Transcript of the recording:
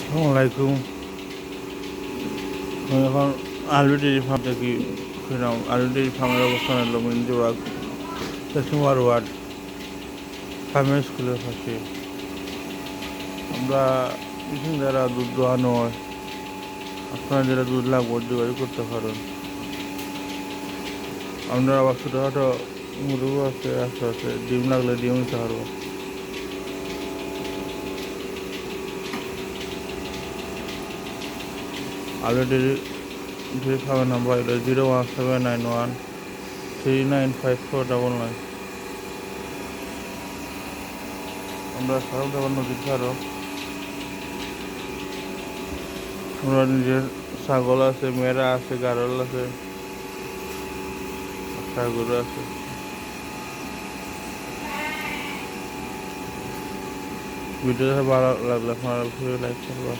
আসসালামাইকুম। আমি এখন আলু ডেরি ফার্ম থেকে ফিরলাম। আলু ডেরি ফার্মের অবস্থান হলো মিন্দিবাগ 6 ওয়ার্ড ফার্মের স্কুলের পাশে। আমরা এখানে যারা দুধ দোয়ানো হয়, আপনারা যারা দুধ লাগবে যোগাযোগ করতে পারেন। আপনার আবার ছোটোখাটো মুরগিও আছে, আছে ডিম লাগলে ডিম নিতে পারবো। আলু ডেরি ফার্মের নাম্বার হলো 01791395499। আমরা সারা দেওয়ার নদীর ধারও। আমরা নিজের ছাগল আছে, মেয়েরা আছে, গারল আছে, গরু আছে। ভিডিওটা ভালো লাগলে আপনারা লাইক করবা।